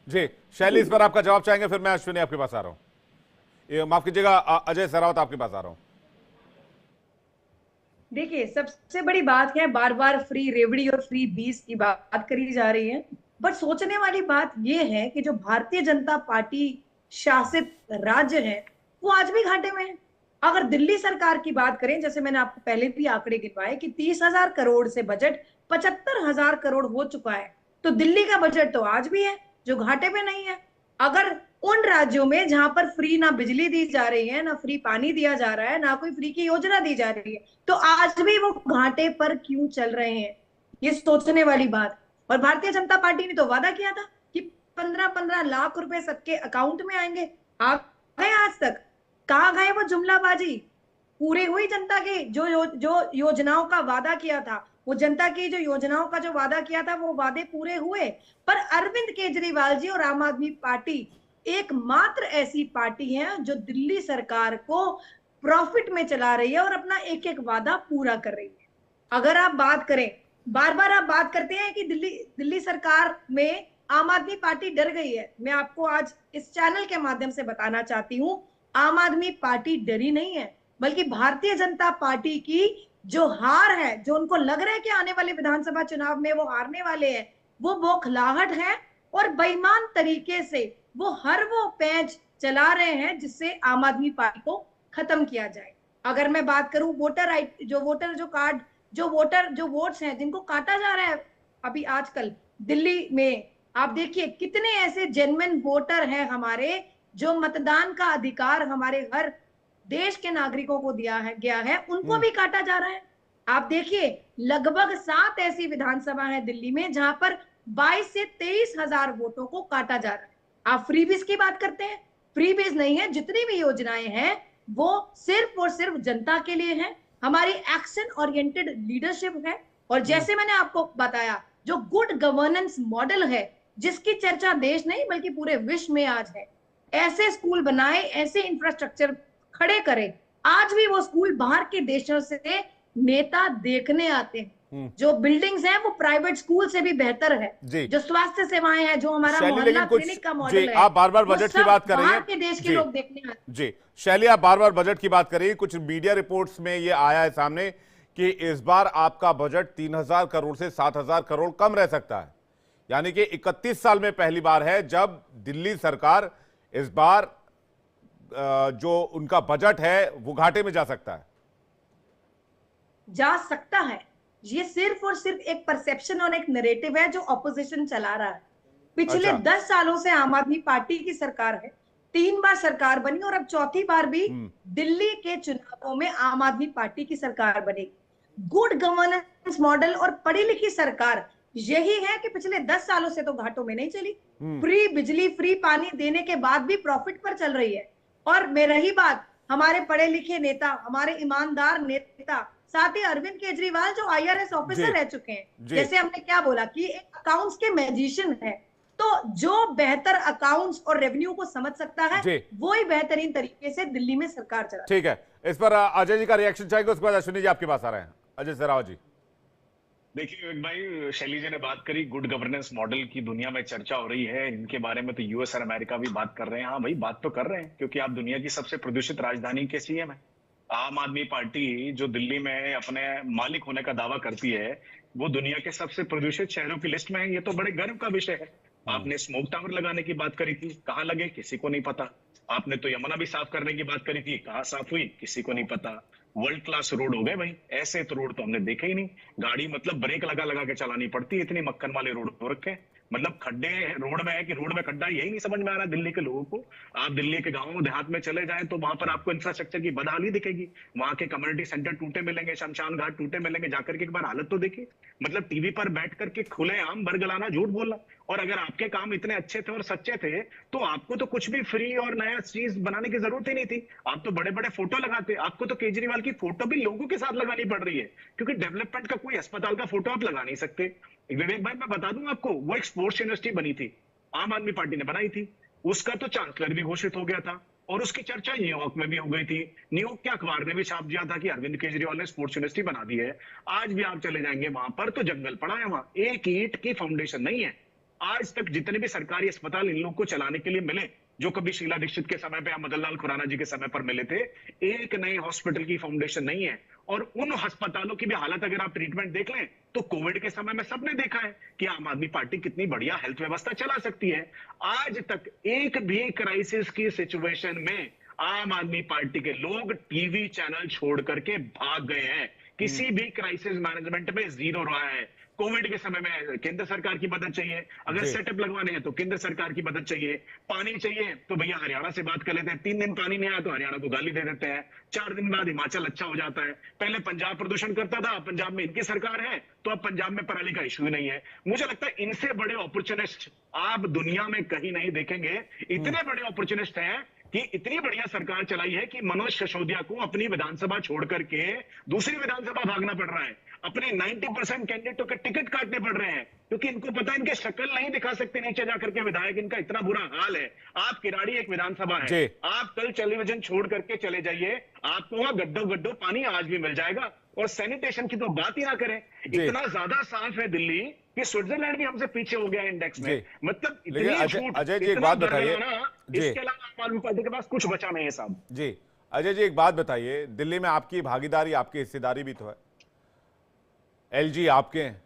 जी शैली, इस पर आपका जवाब चाहेंगे, फिर मैं अश्विनी आपके पास आ रहा हूं। माफ कीजिएगा, अजय सहरावत आपके पास आ रहा हूं। देखिए, सबसे बड़ी बात है, बार बार फ्री रेवड़ी और फ्री बीस की बात करी जा रही है, बट सोचने वाली बात यह है कि जो भारतीय जनता पार्टी शासित राज्य है वो आज भी घाटे में है। अगर दिल्ली सरकार की बात करें, जैसे मैंने आपको पहले भी आंकड़े गिनवाए कि 30,000 करोड़ से बजट 75,000 करोड़ हो चुका है, तो दिल्ली का बजट तो आज भी है जो घाटे में नहीं है। अगर उन राज्यों में जहां पर फ्री ना बिजली दी जा रही है, ना फ्री पानी दिया जा रहा है, ना कोई फ्री की योजना दी जा रही है, तो आज भी वो घाटे पर क्यों चल रहे हैं, ये सोचने वाली बात। और भारतीय जनता पार्टी ने तो वादा किया था कि 15-15 लाख रुपए सबके अकाउंट में आएंगे, आ गए आज तक? कहां गए वो जुमलाबाजी? पूरी हुई जनता की जो योजनाओं का वादा किया था, वो जनता की जो योजनाओं का जो वादा किया था वो वादे पूरे हुए? पर अरविंद केजरीवाल जी और आम आदमी पार्टी एकमात्र ऐसी पार्टी है जो दिल्ली सरकार को प्रॉफिट में चला रही है और अपना एक एक वादा पूरा कर रही है। अगर आप बात करें, बार बार आप बात करते हैं कि दिल्ली सरकार में आम आदमी पार्टी डर गई है। मैं आपको आज इस चैनल के माध्यम से बताना चाहती हूं, आम आदमी पार्टी डरी नहीं है, बल्कि भारतीय जनता पार्टी की जो हार है, जो उनको लग रहा है कि आने वाले विधानसभा चुनाव में वो हारने वाले हैं, वो बौखलाहट है और बेईमान तरीके से वो हर वो पैंच चला रहे हैं जिससे आम आदमी पार्टी को खत्म किया जाए। अगर मैं बात करूं जो वोट्स हैं जिनको काटा जा रहा है अभी आजकल दिल्ली में, आप देखिए कितने ऐसे जेन्युइन वोटर हैं हमारे, जो मतदान का अधिकार हमारे हर देश के नागरिकों को गया है, उनको भी काटा जा रहा है। आप देखिए लगभग 7 ऐसी विधानसभा है दिल्ली में जहां पर 22 से 23 हजार वोटों को काटा जा रहा है। आप फ्रीबीज की बात करते हैं, फ्रीबीज नहीं है, जितनी भी योजनाएं हैं वो सिर्फ और सिर्फ जनता के लिए है। हमारी एक्शन ओरिएंटेड लीडरशिप है और जैसे मैंने आपको बताया, जो गुड गवर्नेंस मॉडल है जिसकी चर्चा देश नहीं बल्कि पूरे विश्व में आज है, ऐसे स्कूल बनाए, ऐसे इंफ्रास्ट्रक्चर खड़े करें। आज भी वो स्कूल बाहर के देशों से नेता देखने आते हैं। जो बिल्डिंग्स हैं वो प्राइवेट स्कूल से भी बेहतर है। जो स्वास्थ्य सेवाएं हैं, जो हमारा मोहल्ला क्लिनिक का मॉडल है, आप बार बार बजट की बात कर रही हैं, बाहर के देश के लोग देखने आते हैं। जी शैली, आप बार बार बजट की बात कर रही हैं। कुछ मीडिया रिपोर्ट्स में ये आया है सामने कि इस बार आपका बजट 3000 करोड़ से 7000 करोड़ कम रह सकता है, यानी कि 31 साल में पहली बार है जब दिल्ली सरकार इस बार जो उनका बजट है वो घाटे में जा सकता है। ये सिर्फ और सिर्फ एक परसेप्शन और एक नैरेटिव है जो ऑपोजिशन चला रहा है। पिछले 10 सालों से आम आदमी पार्टी की सरकार है, 3 बार सरकार बनी और अब चौथी बार भी दिल्ली के चुनावों में आम आदमी पार्टी की सरकार बनेगी। गुड गवर्नेंस मॉडल और पढ़ी लिखी सरकार यही है कि पिछले 10 सालों से तो घाटों में नहीं चली, फ्री बिजली फ्री पानी देने के बाद भी प्रॉफिट पर चल रही है। और में रही बात हमारे पढ़े लिखे नेता, हमारे ईमानदार नेता, साथ ही अरविंद केजरीवाल जो IRS ऑफिसर रह चुके हैं, जैसे हमने क्या बोला कि एक अकाउंट्स के मैजिशियन है, तो जो बेहतर अकाउंट्स और रेवेन्यू को समझ सकता है वो ही बेहतरीन तरीके से दिल्ली में सरकार चला। ठीक है, इस पर अजय जी का रिएक्शन चाहेंगे, उसके बाद अश्विनी जी आपके पास आ रहे हैं। अजय सहरावत जी। देखिए विवेक भाई, शैली जी ने बात करी गुड गवर्नेंस मॉडल की, दुनिया में चर्चा हो रही है इनके बारे में, तो यूएस और अमेरिका भी बात कर रहे हैं। हाँ भाई, बात तो कर रहे हैं क्योंकि आप दुनिया की सबसे प्रदूषित राजधानी के सीएम है। आम आदमी पार्टी जो दिल्ली में अपने मालिक होने का दावा करती है, वो दुनिया के सबसे प्रदूषित शहरों की लिस्ट में है। ये तो बड़े गर्व का विषय है। आपने स्मोक टावर लगाने की बात करी थी, कहाँ लगे किसी को नहीं पता। आपने तो यमुना भी साफ करने की बात करी थी, कहाँ साफ हुई किसी को नहीं पता। वर्ल्ड क्लास रोड हो गए भाई, ऐसे तो रोड तो हमने देखे ही नहीं। गाड़ी मतलब ब्रेक लगा लगा के चलानी पड़ती है, इतनी मक्खन वाले रोड हो रखे। मतलब खड्डे रोड में है कि रोड में खड्डा, यही नहीं समझ में आ रहा दिल्ली के लोगों को। आप दिल्ली के गांव देहात में चले जाएं तो वहां पर आपको इंफ्रास्ट्रक्चर की बदहाली दिखेगी। वहां के कम्युनिटी सेंटर टूटे मिलेंगे, शमशान घाट टूटे मिलेंगे, जाकर के एक बार हालत तो देखिए। मतलब टीवी पर बैठ करके खुलेआम बरगलाना, झूठ बोलना। और अगर आपके काम इतने अच्छे थे और सच्चे थे तो आपको तो कुछ भी फ्री और नया चीज बनाने की जरूरत ही नहीं थी। आप तो बड़े बड़े फोटो लगाते। आपको तो केजरीवाल की फोटो भी लोगों के साथ लगानी पड़ रही है, क्योंकि डेवलपमेंट का कोई अस्पताल का फोटो आप लगा नहीं सकते। विवेक भाई, मैं बता दूं आपको, वो एक स्पोर्ट्स यूनिवर्सिटी बनी थी, आम आदमी पार्टी ने बनाई थी, उसका तो चांसलर भी घोषित हो गया था और उसकी चर्चा न्यूयॉर्क में भी हो गई थी। न्यूयॉर्क के अखबार ने भी छाप दिया था कि अरविंद केजरीवाल ने स्पोर्ट्स यूनिवर्सिटी बना दी है। आज भी आप चले जाएंगे वहां पर तो जंगल पड़ा है, वहां एक ईंट की फाउंडेशन नहीं है। आज तक जितने भी सरकारी अस्पताल इन लोगों को चलाने के लिए मिले, जो कभी शीला दीक्षित के समय पे या मदन लाल खुराना जी के समय पर मिले थे, एक नए हॉस्पिटल की फाउंडेशन नहीं है। और उन अस्पतालों की भी हालत अगर आप ट्रीटमेंट देख लें तो कोविड के समय में सबने देखा है कि आम आदमी पार्टी कितनी बढ़िया हेल्थ व्यवस्था चला सकती है। आज तक एक भी क्राइसिस की सिचुएशन में आम आदमी पार्टी के लोग टीवी चैनल छोड़ करके भाग गए हैं। किसी भी क्राइसिस मैनेजमेंट में जीरो रहा है। कोविड के समय में केंद्र सरकार की मदद चाहिए, अगर सेटअप लगवाने हैं तो केंद्र सरकार की मदद चाहिए, पानी चाहिए तो भैया हरियाणा से बात कर लेते हैं। 3 दिन पानी नहीं आया तो हरियाणा को गाली दे देते हैं, 4 दिन बाद हिमाचल अच्छा हो जाता है। पहले पंजाब प्रदूषण करता था, पंजाब में इनकी सरकार है तो अब पंजाब में पराली का इश्यू नहीं है। मुझे लगता है इनसे बड़े अपॉर्चुनिस्ट आप दुनिया में कहीं नहीं देखेंगे। इतने बड़े अपॉर्चुनिस्ट हैं कि इतनी बढ़िया सरकार चलाई है कि मनोज सिसोदिया को अपनी विधानसभा छोड़ करके दूसरी विधानसभा भागना पड़ रहा है। अपने 90% कैंडिडेटों के टिकट काटने पड़ रहे हैं। क्योंकि इनको पता है इनके शक्ल नहीं दिखा सकते नीचे जाकर के विधायक, इनका इतना बुरा हाल है। आप किराड़ी एक विधानसभा है, आप कल टेलीविजन छोड़ करके चले जाइए, आपको वहां गड्ढों गड्ढों पानी आज भी मिल जाएगा। और सैनिटेशन की तो बात ही ना करें, इतना ज्यादा साफ है दिल्ली कि स्विट्जरलैंड भी हमसे पीछे हो गया है इंडेक्स में। मतलब लेकिन अजय जी एक बात बताइए, इसके अलावा आम आदमी पार्टी के पास कुछ बचा नहीं है साहब जी। अजय जी एक बात बताइए, दिल्ली में आपकी भागीदारी, आपकी हिस्सेदारी भी तो है, एलजी आपके हैं।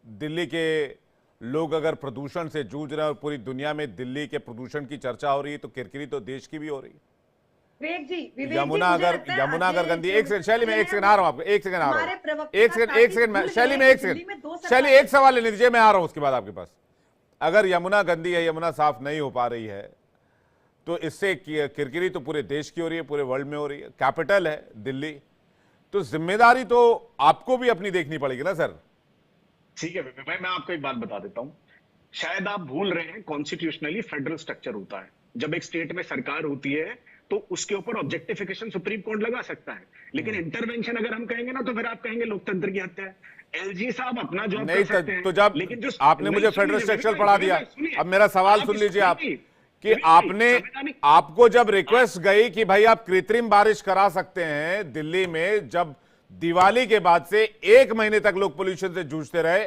दिल्ली के लोग अगर प्रदूषण से जूझ रहे हैं और पूरी दुनिया में दिल्ली के प्रदूषण की चर्चा हो रही है, तो किरकिरी तो देश की भी हो रही है। यमुना अगर गंदी, एक सेकंड शैली में, एक सेकंड आ रहा हूं आपको, एक सेकंड आ रहा हूं, एक सेकंड शैली में, एक सेकंड शैली, एक सवाल लेने दीजिए, मैं आ रहा हूं उसके बाद आपके पास। अगर यमुना गंदी है, यमुना साफ नहीं हो पा रही है, तो इससे किरकिरी तो पूरे देश की हो रही है, पूरे वर्ल्ड में हो रही है, कैपिटल है दिल्ली, तो जिम्मेदारी तो आपको भी अपनी देखनी पड़ेगी ना सर। ठीक है भाई, मैं आपको एक बात बता देता हूं, शायद आप भूल रहे हैं कॉन्स्टिट्यूशनली फेडरल स्ट्रक्चर होता है। जब एक स्टेट में सरकार होती है तो उसके ऊपर ऑब्जेक्टिफिकेशन सुप्रीम कोर्ट लगा सकता है, लेकिन इंटरवेंशन अगर हम कहेंगे ना तो फिर आप कहेंगे लोकतंत्र की हत्या है। एलजी साहब अपना जॉब नहीं कर सकते हैं, तो जब लेकिन जो आपने मुझे फेडरल स्ट्रक्चर पढ़ा दिया, अब मेरा सवाल सुन लीजिए आप, कि आपको जब रिक्वेस्ट गई कि भाई आप कृत्रिम बारिश करा सकते हैं दिल्ली में, जब दिवाली के बाद से 1 महीने तक लोग पोल्यूशन से जूझते रहे,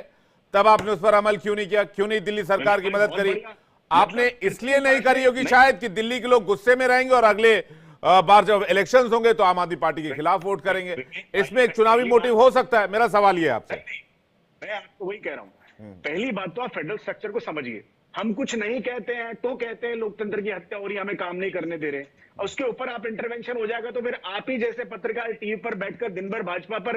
तब आपने उस पर अमल क्यों नहीं किया? क्यों नहीं दिल्ली सरकार की मदद करी? आपने इसलिए नहीं करी होगी शायद कि दिल्ली के लोग गुस्से में रहेंगे और अगले बार जब इलेक्शंस होंगे तो आम आदमी पार्टी के खिलाफ वोट करेंगे। इसमें एक चुनावी मोटिव हो सकता है। मेरा सवाल ये है आपसे। मैं आपको वही कह रहा हूं, पहली बात तो आप फेडरल स्ट्रक्चर को समझिए। हम कुछ नहीं कहते हैं तो कहते हैं लोकतंत्र की हत्या हो रही है, हमें काम नहीं करने दे रहे, और उसके ऊपर आप इंटरवेंशन हो जाएगा तो फिर आप ही जैसे पत्रकार टीवी पर बैठकर दिन भर भाजपा पर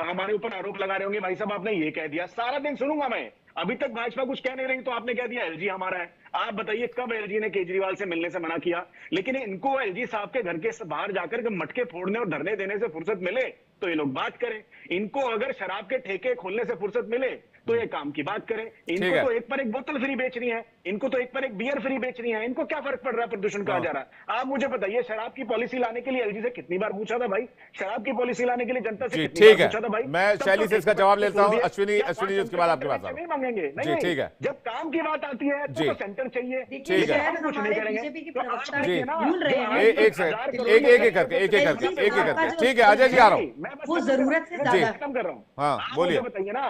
हमारे ऊपर आरोप लगा रहे होंगे, भाई साहब आपने ये कह दिया। सारा दिन सुनूंगा मैं, अभी तक भाजपा कुछ कह नहीं रही तो आपने कह दिया एलजी हमारा है। आप बताइए कब एलजी ने केजरीवाल से मिलने से मना किया? लेकिन इनको एलजी साहब के घर के बाहर जाकर के मटके फोड़ने और धरने देने से फुर्सत मिले तो ये लोग बात करें। इनको अगर शराब के ठेके खोलने से फुर्सत मिले तो ये काम की बात करें। इनको तो एक पर एक बोतल फ्री बेचनी है, इनको तो एक पर एक बियर फ्री बेचनी है, इनको क्या फर्क पड़ रहा है प्रदूषण कहा जा रहा है? आप मुझे बताइए, शराब की पॉलिसी लाने के लिए एलजी से कितनी बार पूछा था भाई? शराब की पॉलिसी लाने के लिए जनता से कितनी बार पूछा था भाई? मैं शैली से इसका जवाब लेता हूं। अश्विनी जी उसके बाद आपके पास नहीं मांगेंगे, नहीं ठीक है। जब काम की बात आती है तो सेंटर चाहिए, ठीक है, कुछ नहीं करेंगे। एक करके ठीक है। अजय जी आ रहा हूँ, वो जरूरत से ज्यादा खत्म कर रहा हूँ। हाँ बोलिए। बताइए ना,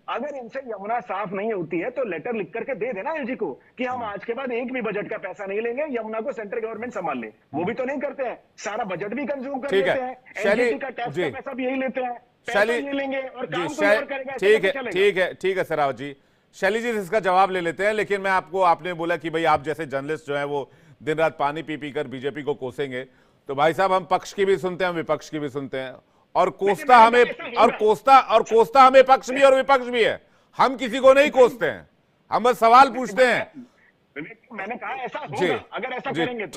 अगर इनसे यमुना साफ नहीं होती है तो लेटर लिख करके दे देना एलजी को कि हम आज के बाद एक भी बजट का पैसा नहीं लेंगे, यमुना को सेंट्रल गवर्नमेंट संभाल ले। वो भी तो नहीं करते हैं, सारा बजट भी कंज्यूम कर लेते हैं, एनजीटी का टैक्स का पैसा भी यही लेते हैं, पैसा ये लेंगे और काम कोई और करेगा। ठीक है सरावत जी, शैली जी इसका जवाब ले लेते हैं। लेकिन मैं आपने बोला कि भाई आप जैसे जर्नलिस्ट जो है वो दिन रात पानी पी पी कर बीजेपी को कोसेंगे, तो भाई साहब हम पक्ष की भी सुनते हैं, हम विपक्ष की भी सुनते हैं, और कोसता हमें पक्ष भी और विपक्ष भी है। हम किसी को नहीं कोसते हैं, हम बस सवाल पूछते हैं। मैंने कहा ऐसा होगा अगर ऐसा करेंगे तो।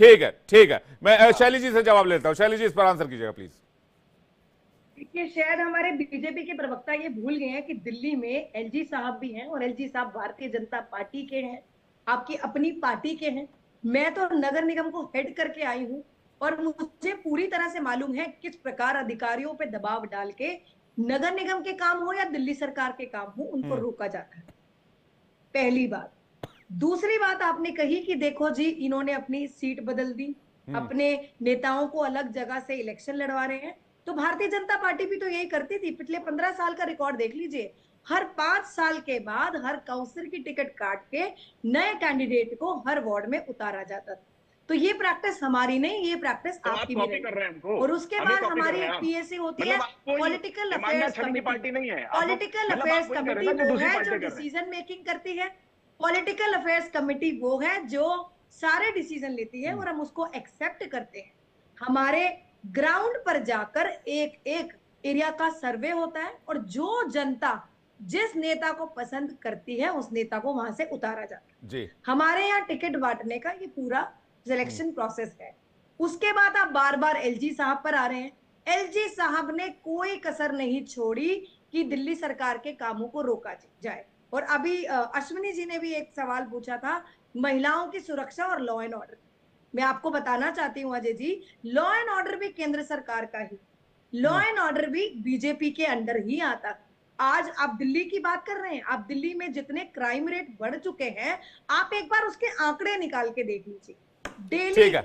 ठीक है। मैं शैली जी से जवाब लेता हूं। शैली जी इस पर आंसर कीजिएगा प्लीज। देखिए, शायद हमारे बीजेपी के प्रवक्ता ये भूल गए हैं कि दिल्ली में एलजी साहब भी हैं और एलजी साहब भारतीय जनता पार्टी के हैं, आपकी अपनी पार्टी के हैं। मैं तो नगर निगम को हेड करके आई हूं और मुझे पूरी तरह से मालूम है किस प्रकार अधिकारियों पे दबाव डाल के नगर निगम के काम हो या दिल्ली सरकार के काम हो उनको रोका जाता है। पहली बात। दूसरी बात आपने कही कि देखो जी इन्होंने अपनी सीट बदल दी, अपने नेताओं को अलग जगह से इलेक्शन लड़वा रहे हैं। तो भारतीय जनता पार्टी भी तो यही करती थी। पिछले 15 साल का रिकॉर्ड देख लीजिए, हर 5 साल के बाद हर काउंसिल की टिकट काट के नए कैंडिडेट को हर वार्ड में उतारा जाता था। तो ये प्रैक्टिस हमारी नहीं, ये प्रैक्टिस आपकी भी नहीं। और उसके बाद हमारी एक पीएससी होती है, political affairs committee. Political affairs committee वो है जो डिसीजन मेकिंग करती है, पॉलिटिकल अफेयर्स कमेटी वो है जो सारे डिसीजन लेती है और हम उसको एक्सेप्ट करते हैं। हमारे ग्राउंड पर जाकर एक एक एरिया का सर्वे होता है और जो जनता जिस नेता को पसंद करती है उस नेता को वहां से उतारा जाता है जी। हमारे यहाँ टिकट बांटने का ये पूरा सिलेक्शन प्रोसेस है। उसके बाद आप बार बार एलजी साहब पर आ रहे हैं। एलजी साहब ने कोई कसर नहीं छोड़ी कि दिल्ली सरकार के कामों को रोका जाए। और अभी अश्विनी जी ने भी एक सवाल पूछा था महिलाओं की सुरक्षा और लॉ एंड ऑर्डर। मैं आपको बताना चाहती हूँ Ajay ji, law and order भी केंद्र सरकार का ही, लॉ एंड ऑर्डर भी बीजेपी के अंडर ही आता। आज आप दिल्ली की बात कर रहे हैं, आप दिल्ली में जितने क्राइम रेट बढ़ चुके हैं, आप एक बार उसके आंकड़े निकाल के देख लीजिए। ठीक है।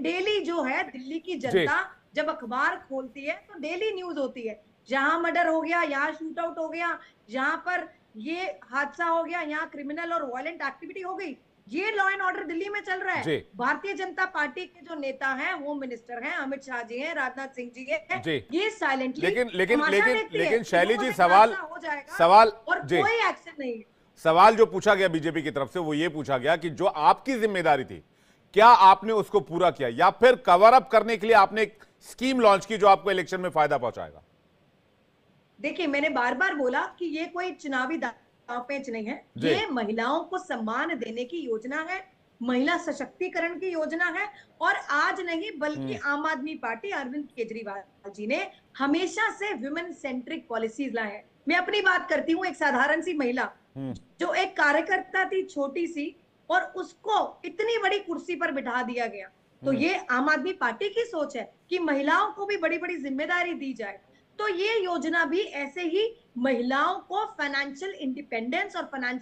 डेली जो है दिल्ली की जनता जब अखबार खोलती है तो डेली न्यूज होती है, जहां मर्डर हो गया, यहाँ शूट आउट हो गया, जहां पर ये हादसा हो गया, यहाँ क्रिमिनल और वायलेंट एक्टिविटी हो गई। ये लॉ एंड ऑर्डर दिल्ली में चल रहा है। भारतीय जनता पार्टी के जो नेता हैं, होम मिनिस्टर हैं, अमित शाह जी हैं, राजनाथ सिंह जी हैं, ये साइलेंटली लेकिन शैली जी सवाल और कोई एक्शन नहीं है। सवाल जो पूछा गया बीजेपी की तरफ से वो ये पूछा गया कि जो आपकी जिम्मेदारी थी, क्या आपने उसको पूरा किया, या फिर कवर अप करने के लिए आपने एक स्कीम लॉन्च की जो आपको इलेक्शन में फायदा पहुंचाएगा? देखिए, मैंने बार बार बोला कि ये कोई चुनावी दांव पेच नहीं है, ये महिलाओं को सम्मान देने की योजना है, महिला सशक्तिकरण की योजना है। और आज नहीं बल्कि आम आदमी पार्टी, अरविंद केजरीवाल जी ने हमेशा से वुमेन सेंट्रिक पॉलिसीज लाए हैं। मैं अपनी बात करती हूँ, एक साधारण सी महिला जो एक कार्यकर्ता थी छोटी सी, और उसको इतनी बड़ी कुर्सी पर बिठा दिया गया। तो ये आम आदमी पार्टी की सोच है कि महिलाओं को भी बड़ी बड़ी जिम्मेदारी दी जाए। तो ये योजना भी ऐसे ही महिलाओं को फाइनेंशियल इंडिपेंडेंस और फाइनेंशियल